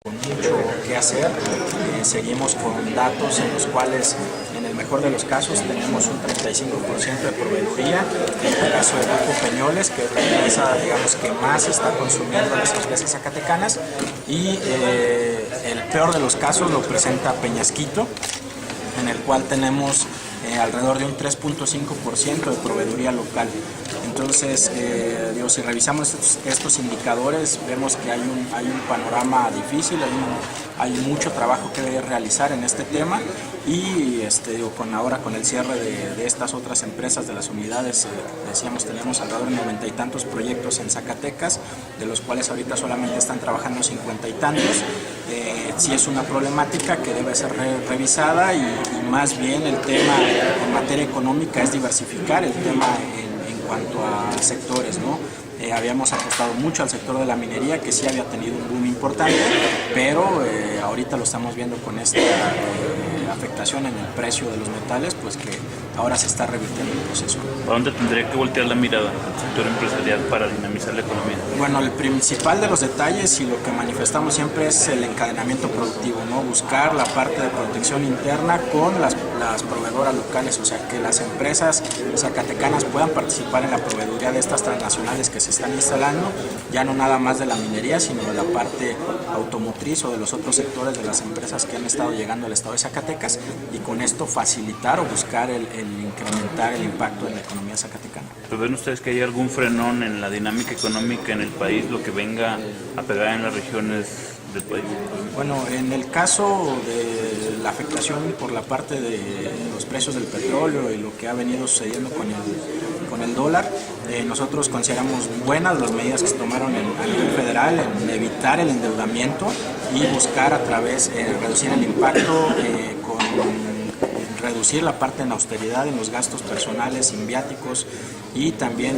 con mucho que hacer. Seguimos con datos en los cuales, en el mejor de los casos, tenemos un 35% de proveeduría. En el caso de Grupo Peñoles, que es la empresa, digamos, que más está consumiendo las empresas zacatecanas, y el peor de los casos lo presenta Peñasquito, en el cual tenemos alrededor de un 3.5% de proveeduría local. Entonces, si revisamos estos indicadores, vemos que hay un panorama difícil, hay mucho trabajo que realizar en este tema, y ahora con el cierre de estas otras empresas, de las unidades, decíamos, tenemos alrededor de 90 y tantos proyectos en Zacatecas, de los cuales ahorita solamente están trabajando 50 y tantos. Sí es una problemática que debe ser revisada, y más bien el tema en materia económica es diversificar el tema en cuanto a sectores, ¿no? Habíamos apostado mucho al sector de la minería, que sí había tenido un boom importante, pero ahorita lo estamos viendo con esta afectación en el precio de los metales, pues que ahora se está revirtiendo el proceso. ¿Para dónde tendría que voltear la mirada el sector empresarial para dinamizar la economía? Bueno, el principal de los detalles, y lo que manifestamos siempre, es el encadenamiento productivo, ¿no? Buscar la parte de protección interna con las proveedoras locales, o sea, que las empresas zacatecanas puedan participar en la proveeduría de estas transnacionales que se están instalando, ya no nada más de la minería, sino de la parte automotriz o de los otros sectores de las empresas que han estado llegando al estado de Zacatecas, y con esto facilitar o buscar el incrementar el impacto en la economía zacatecana. ¿Pero ven ustedes que hay algún frenón en la dinámica económica en el país, lo que venga a pegar en las regiones del país? Bueno, en el caso de la afectación por la parte de los precios del petróleo y lo que ha venido sucediendo con el dólar, nosotros consideramos buenas las medidas que se tomaron a nivel federal en evitar el endeudamiento y buscar a través de reducir el impacto reducir la parte en austeridad en los gastos personales, en viáticos, y también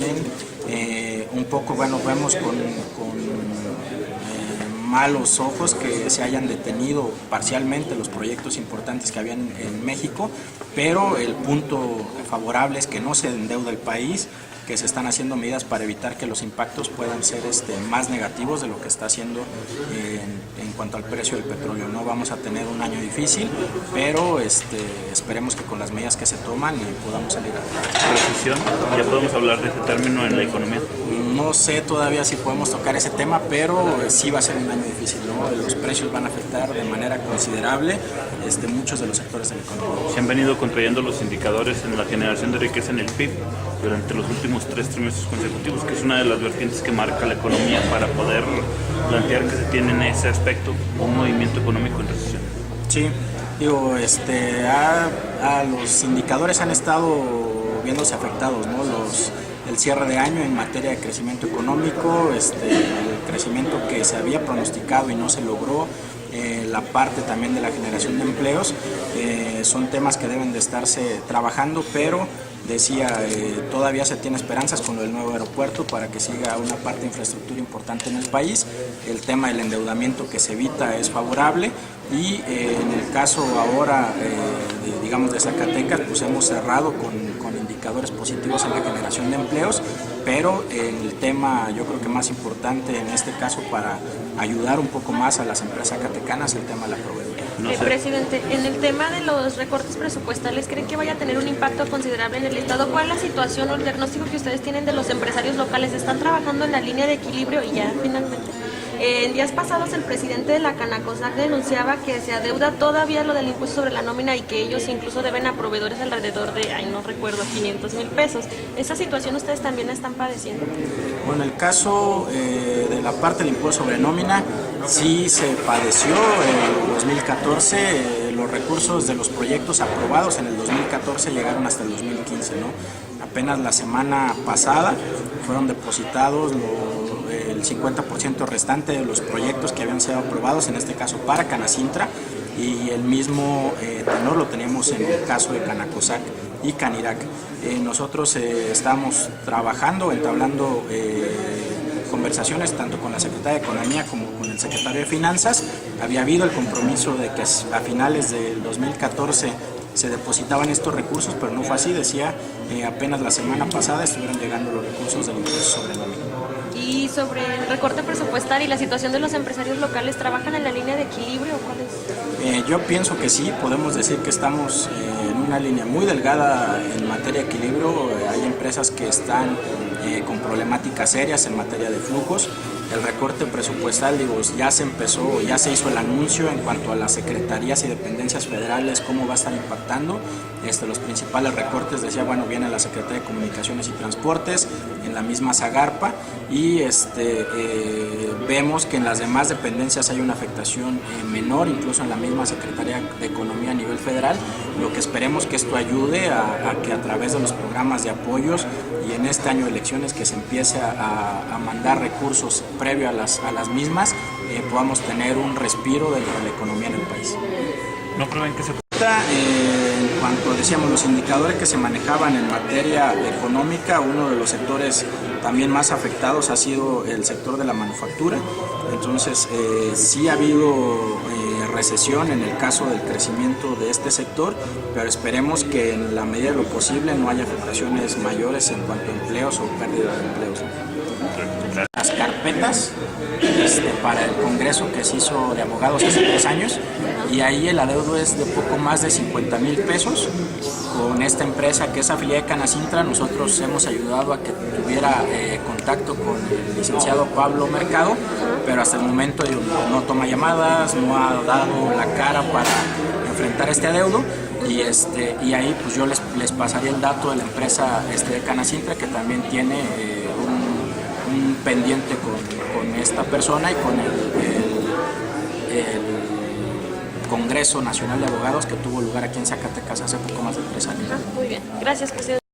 un poco, vemos con malos ojos que se hayan detenido parcialmente los proyectos importantes que habían en México, pero el punto favorable es que no se endeuda el país, que se están haciendo medidas para evitar que los impactos puedan ser más negativos de lo que está haciendo en cuanto al precio del petróleo. No vamos a tener un año difícil, pero esperemos que con las medidas que se toman podamos salir a ¿Recesión? ¿Ya podemos hablar de ese término en la economía? No sé todavía si podemos tocar ese tema, pero sí va a ser un año difícil, ¿no? Los precios van a afectar de manera considerable muchos de los sectores de la economía. Se han venido contrayendo los indicadores en la generación de riqueza en el PIB durante los últimos 3 trimestres consecutivos, que es una de las vertientes que marca la economía para poder plantear que se tiene en ese aspecto un movimiento económico en recesión. Sí, los indicadores han estado viéndose afectados, ¿no? El cierre de año en materia de crecimiento económico, el crecimiento que se había pronosticado y no se logró, la parte también de la generación de empleos, son temas que deben de estarse trabajando, pero decía, todavía se tiene esperanzas con lo del nuevo aeropuerto para que siga una parte de infraestructura importante en el país. El tema del endeudamiento que se evita es favorable, y en el caso ahora de Zacatecas, pues hemos cerrado con indicadores positivos en la generación de empleos, pero el tema, yo creo que más importante en este caso para ayudar un poco más a las empresas zacatecanas, el tema de la proveeduría. Presidente, en el tema de los recortes presupuestales, ¿creen que vaya a tener un impacto considerable en el Estado? ¿Cuál es la situación o el diagnóstico que ustedes tienen de los empresarios locales? ¿Están trabajando en la línea de equilibrio? Y ya finalmente, en días pasados el presidente de la Canacosac denunciaba que se adeuda todavía lo del impuesto sobre la nómina y que ellos incluso deben a proveedores alrededor de, no recuerdo, 500,000 pesos. ¿Esa situación ustedes también la están padeciendo? Bueno, el caso de la parte del impuesto sobre nómina sí se padeció en el 2014, los recursos de los proyectos aprobados en el 2014 llegaron hasta el 2015, ¿no? Apenas la semana pasada fueron depositados el 50% restante de los proyectos que habían sido aprobados, en este caso para Canacintra, y el mismo tenor lo tenemos en el caso de Canacosac y Canirac. Nosotros estamos trabajando, entablando conversaciones tanto con la Secretaría de Economía como con el Secretario de Finanzas. Había habido el compromiso de que a finales del 2014 se depositaban estos recursos, pero no fue así. Decía, apenas la semana pasada estuvieron llegando los recursos del impuesto sobre nómina. Y Y sobre el recorte presupuestal y la situación de los empresarios locales, ¿trabajan en la línea de equilibrio o cuál es? Yo pienso que sí, podemos decir que estamos en una línea muy delgada en materia de equilibrio. Hay empresas que están con problemáticas serias en materia de flujos. El recorte presupuestal, digo, ya se empezó, ya se hizo el anuncio en cuanto a las secretarías y dependencias federales, cómo va a estar impactando. Los principales recortes, decía, bueno, viene la Secretaría de Comunicaciones y Transportes, en la misma Zagarpa, y vemos que en las demás dependencias hay una afectación menor, incluso en la misma Secretaría de Economía a nivel federal. Lo que esperemos que esto ayude a que a través de los programas de apoyos y en este año de elecciones que se empiece a mandar recursos previo a las mismas, podamos tener un respiro de la economía en el país. ¿No prevén que se En cuanto decíamos los indicadores que se manejaban en materia económica, uno de los sectores también más afectados ha sido el sector de la manufactura. Entonces sí ha habido recesión en el caso del crecimiento de este sector, pero esperemos que en la medida de lo posible no haya afectaciones mayores en cuanto a empleos o pérdida de empleos. Las carpetas para el congreso que se hizo de abogados hace 3 años, y ahí el adeudo es de poco más de 50,000 pesos. Con esta empresa que es afiliada de Canacintra, nosotros hemos ayudado a que tuviera contacto con el licenciado Pablo Mercado, pero hasta el momento no toma llamadas, no ha dado la cara para enfrentar este adeudo. Y ahí pues yo les pasaría el dato de la empresa de Canacintra, que también tiene un pendiente con esta persona y con el Congreso Nacional de Abogados que tuvo lugar aquí en Zacatecas hace poco más de 3 años. Muy bien, gracias, presidente.